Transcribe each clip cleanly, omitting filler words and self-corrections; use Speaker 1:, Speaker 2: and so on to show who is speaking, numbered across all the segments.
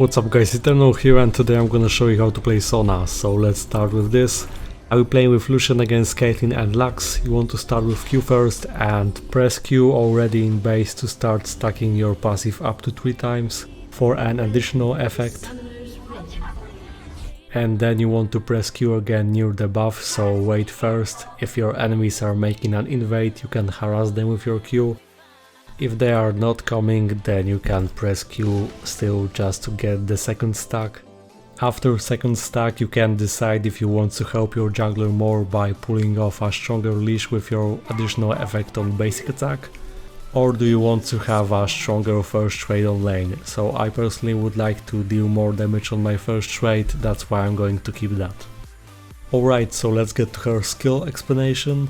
Speaker 1: What's up guys, Eternal here, and today I'm gonna show you how to play Sona, so let's start with this. I'll be playing with Lucian against Caitlyn and Lux. You want to start with Q first and press Q already in base to start stacking your passive up to 3 times for an additional effect. And then you want to press Q again near the buff, so wait first. If your enemies are making an invade, you can harass them with your Q. If they are not coming, then you can press Q still just to get the second stack. After second stack you can decide if you want to help your jungler more by pulling off a stronger leash with your additional effect on basic attack, or do you want to have a stronger first trade on lane. So I personally would like to deal more damage on my first trade, that's why I'm going to keep that. Alright, so let's get to her skill explanation.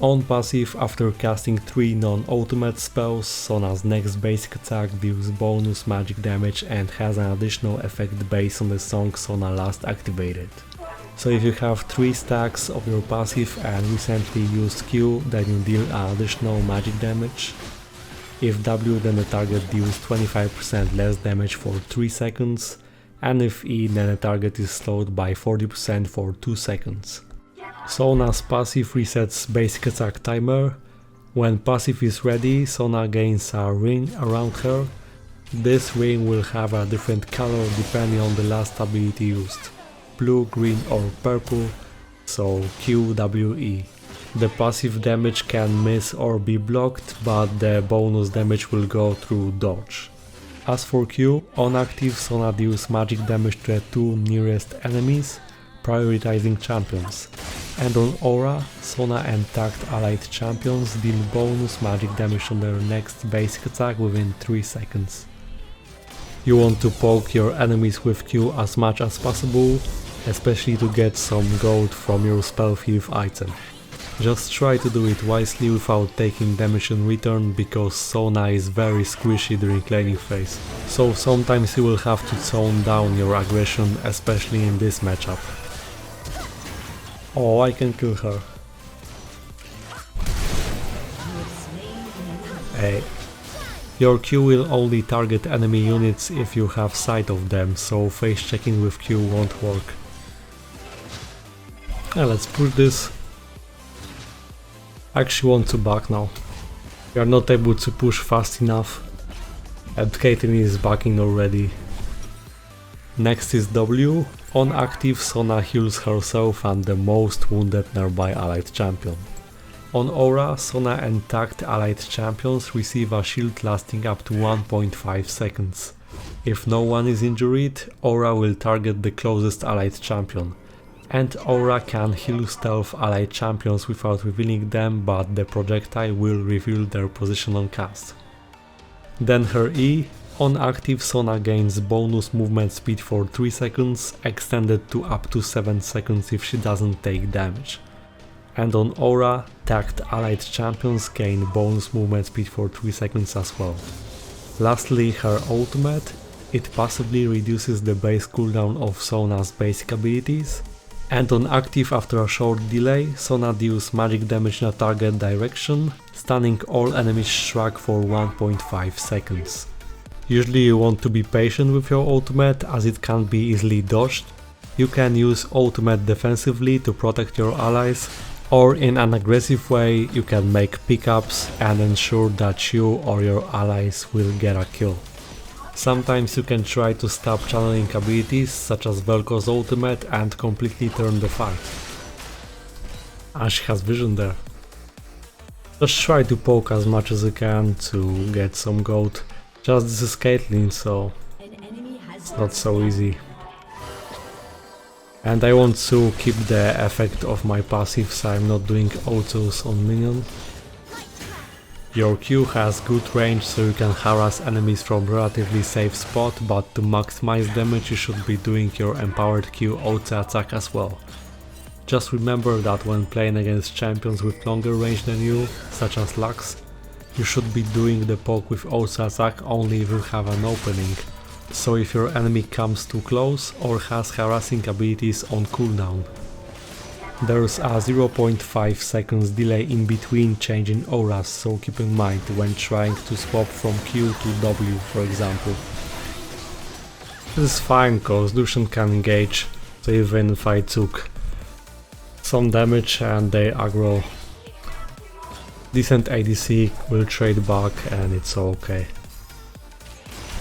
Speaker 1: On passive, after casting 3 non-ultimate spells, Sona's next basic attack deals bonus magic damage and has an additional effect based on the song Sona last activated. So if you have 3 stacks of your passive and recently used Q, then you deal an additional magic damage. If W, then the target deals 25% less damage for 3 seconds, and if E, then the target is slowed by 40% for 2 seconds. Sona's passive resets basic attack timer. When passive is ready, Sona gains a ring around her. This ring will have a different color depending on the last ability used: blue, green or purple, so QWE. The passive damage can miss or be blocked, but the bonus damage will go through dodge. As for Q, on active, Sona deals magic damage to the 2 nearest enemies, prioritizing champions. And on aura, Sona and tagged allied champions deal bonus magic damage on their next basic attack within 3 seconds. You want to poke your enemies with Q as much as possible, especially to get some gold from your spell thief item. Just try to do it wisely without taking damage in return, because Sona is very squishy during laning phase, so sometimes you will have to tone down your aggression, especially in this matchup. Oh, I can kill her. Hey. Your Q will only target enemy units if you have sight of them, so face checking with Q won't work. Let's push this. I actually want to back now. We are not able to push fast enough, and Katarina is backing already. Next is W. On active, Sona heals herself and the most wounded nearby allied champion. On aura, Sona and tagged allied champions receive a shield lasting up to 1.5 seconds. If no one is injured, aura will target the closest allied champion. And aura can heal stealth allied champions without revealing them, but the projectile will reveal their position on cast. Then her E. On active, Sona gains bonus movement speed for 3 seconds, extended to up to 7 seconds if she doesn't take damage. And on aura, tagged allied champions gain bonus movement speed for 3 seconds as well. Lastly, her ultimate. It passively reduces the base cooldown of Sona's basic abilities. And on active, after a short delay, Sona deals magic damage in a target direction, stunning all enemies struck for 1.5 seconds. Usually you want to be patient with your ultimate, as it can't be easily dodged. You can use ultimate defensively to protect your allies, or in an aggressive way you can make pickups and ensure that you or your allies will get a kill. Sometimes you can try to stop channeling abilities such as Velko's ultimate and completely turn the fight. Ah, she has vision there. Just try to poke as much as you can to get some gold. Just this is Caitlyn, so it's not so easy. And I want to keep the effect of my passive, so I'm not doing autos on minion. Your Q has good range, so you can harass enemies from relatively safe spot, but to maximize damage you should be doing your empowered Q auto attack as well. Just remember that when playing against champions with longer range than you, such as Lux, you should be doing the poke with auto attack only if you have an opening. So if your enemy comes too close or has harassing abilities on cooldown. There's a 0.5 seconds delay in between changing auras, so keep in mind when trying to swap from Q to W, for example. This is fine, cause Lucian can engage, so even if I took some damage and they aggro, decent ADC will trade back and it's okay.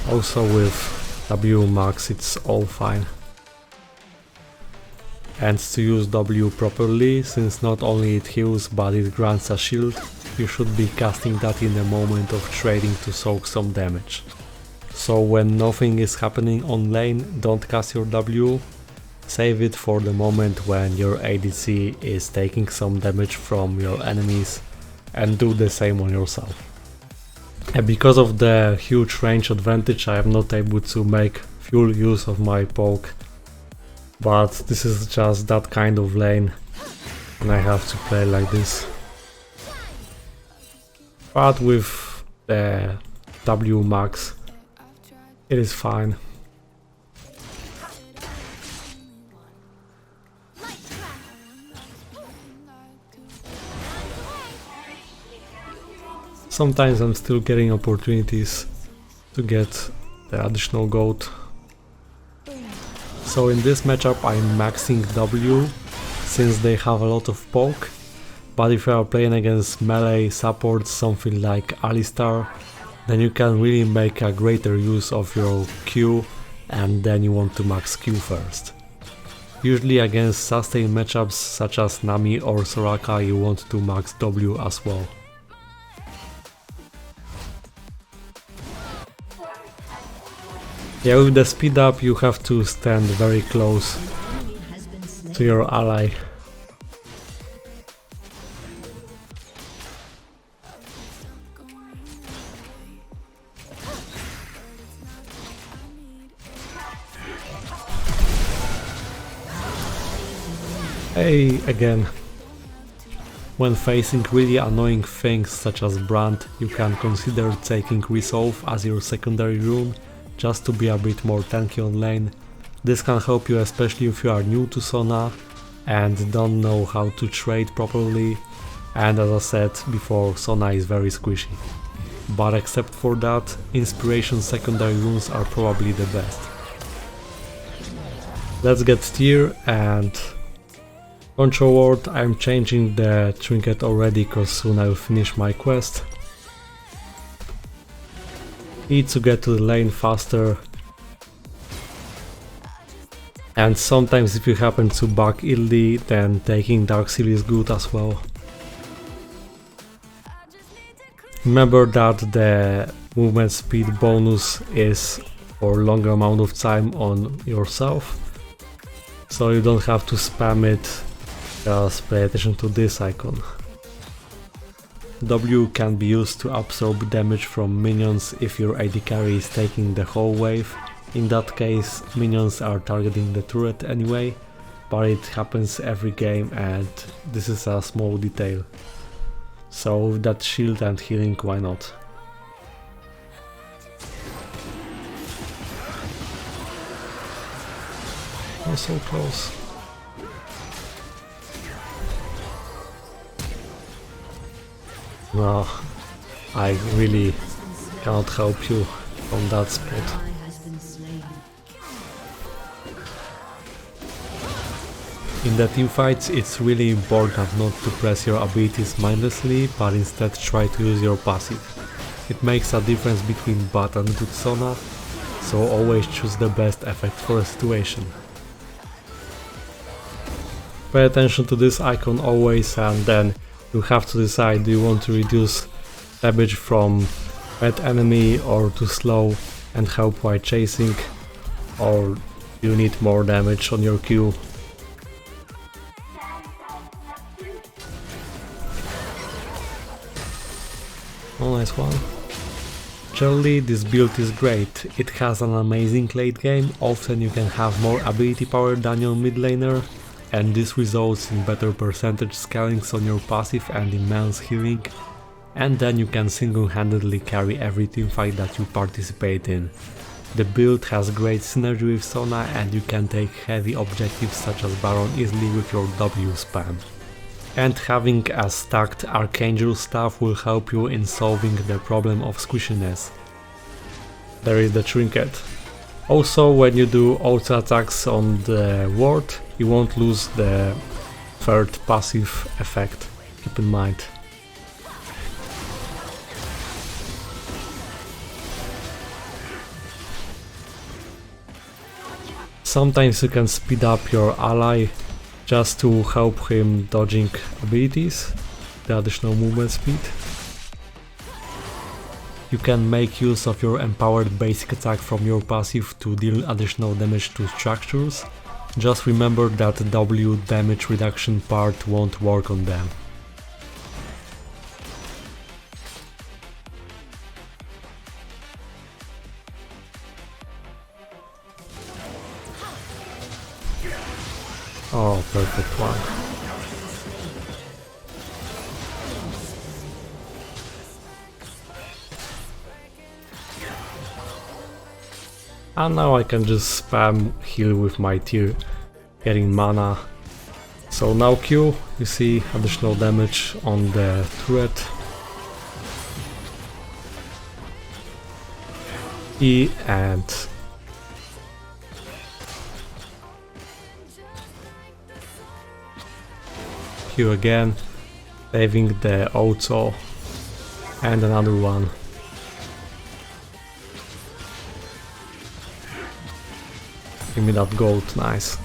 Speaker 1: Also with W max it's all fine. And to use W properly, since not only it heals but it grants a shield, you should be casting that in the moment of trading to soak some damage. So when nothing is happening on lane, don't cast your W, save it for the moment when your ADC is taking some damage from your enemies, and do the same on yourself. And because of the huge range advantage, I am not able to make full use of my poke. But this is just that kind of lane and I have to play like this. But with the W max it is fine. Sometimes I'm still getting opportunities to get the additional gold. So in this matchup I'm maxing W, since they have a lot of poke, but if you are playing against melee supports, something like Alistar, then you can really make a greater use of your Q, and then you want to max Q first. Usually against sustain matchups such as Nami or Soraka you want to max W as well. Yeah, with the speed up you have to stand very close to your ally. Hey, again. When facing really annoying things such as Brand, you can consider taking Resolve as your secondary rune, just to be a bit more tanky on lane. This can help you especially if you are new to Sona and don't know how to trade properly, and as I said before, Sona is very squishy. But except for that, Inspiration secondary runes are probably the best. Let's get tier and Control Ward. I'm changing the trinket already cause soon I will finish my quest. Need to get to the lane faster, and sometimes if you happen to back illy, then taking Dark Seal is good as well. Remember that the movement speed bonus is for longer amount of time on yourself, so you don't have to spam it, just pay attention to this icon. W can be used to absorb damage from minions if your AD carry is taking the whole wave. In that case, minions are targeting the turret anyway, but it happens every game and this is a small detail. So with that shield and healing, why not? Oh, so close. No, I really cannot help you from that spot. In the teamfights it's really important not to press your abilities mindlessly, but instead try to use your passive. It makes a difference between bad and good Sona, so always choose the best effect for a situation. Pay attention to this icon always, and then you have to decide, do you want to reduce damage from pet enemy or to slow and help while chasing, or you need more damage on your Q. Oh, nice one. Generally this build is great, it has an amazing late game, often you can have more ability power than your mid laner, and this results in better percentage scalings on your passive and immense healing, and then you can single-handedly carry every teamfight that you participate in. The build has great synergy with Sona and you can take heavy objectives such as Baron easily with your W spam. And having a stacked Archangel staff will help you in solving the problem of squishiness. There is the trinket. Also, when you do auto attacks on the ward, you won't lose the third passive effect, keep in mind. Sometimes you can speed up your ally just to help him dodging abilities, the additional movement speed. You can make use of your empowered basic attack from your passive to deal additional damage to structures. Just remember that the W damage reduction part won't work on them. Oh, perfect one. And now I can just spam heal with my tier, getting mana. So now Q, you see additional damage on the turret. E and Q again, saving the auto, and another one. Give me that gold, nice.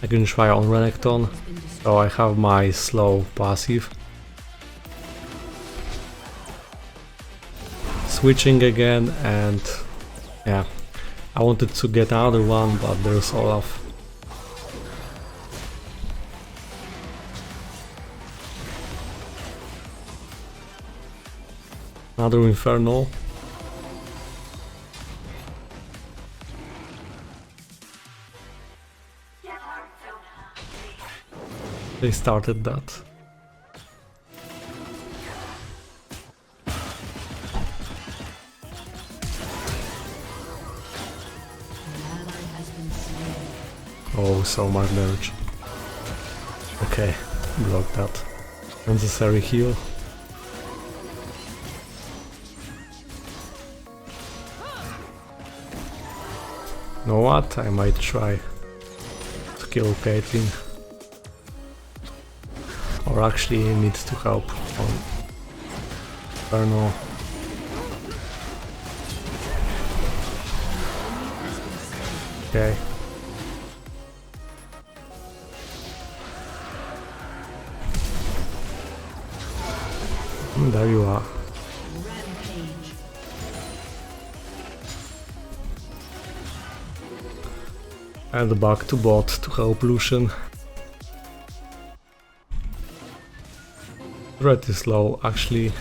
Speaker 1: I can try on Renekton, so I have my slow passive. Switching again, and yeah, I wanted to get another one, but there's Olaf. Another Inferno. They started that. Oh, so much damage. Okay, block that. Necessary heal. Know what? I might try to kill Caitlyn. Or actually need to help on Inferno. Okay. There you are. And back to bot to help Lucian. Red is low, actually,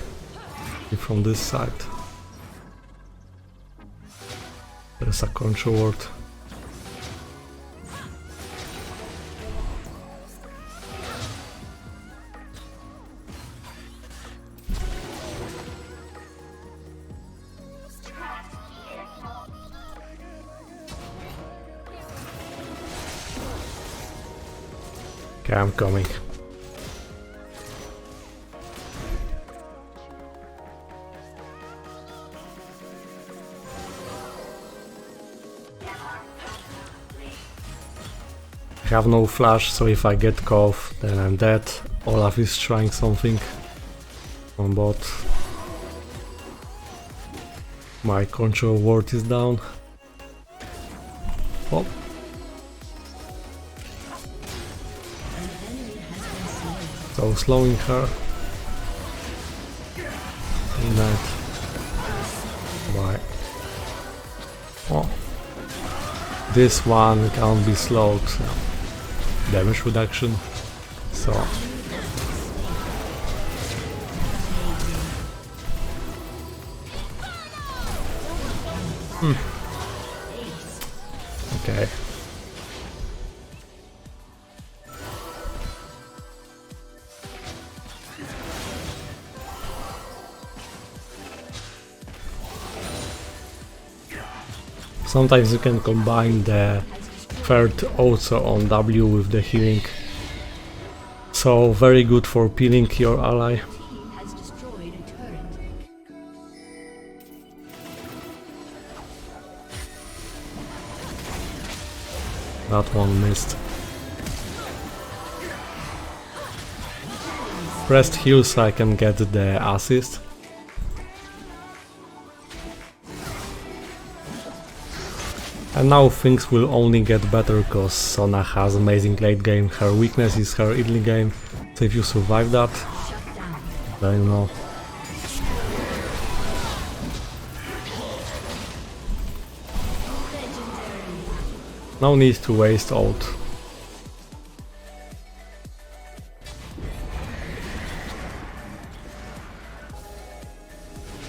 Speaker 1: from this side. There's a control ward. Okay, I'm coming. I have no flash, so if I get caught, then I'm dead. Olaf is trying something on bot. My control ward is down. Oh. So slowing her. That. Bye. Oh. This one can't be slowed. Damage reduction. So. Okay. Sometimes you can combine the third also on W with the healing. So very good for peeling your ally. That one missed. Pressed heal so I can get the assist. And now things will only get better cause Sona has amazing late game. Her weakness is her early game. So if you survive that, then you know. No need to waste ult.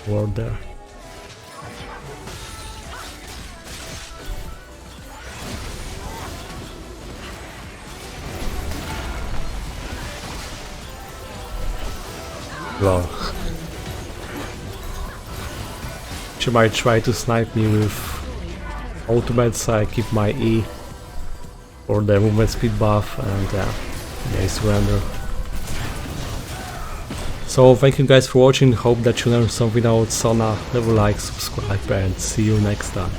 Speaker 1: Ward there. Lol. She might try to snipe me with ultimate, so I keep my E for the movement speed buff, and they surrender. So thank you guys for watching, hope that you learned something about Sona, leave a like, subscribe, and see you next time.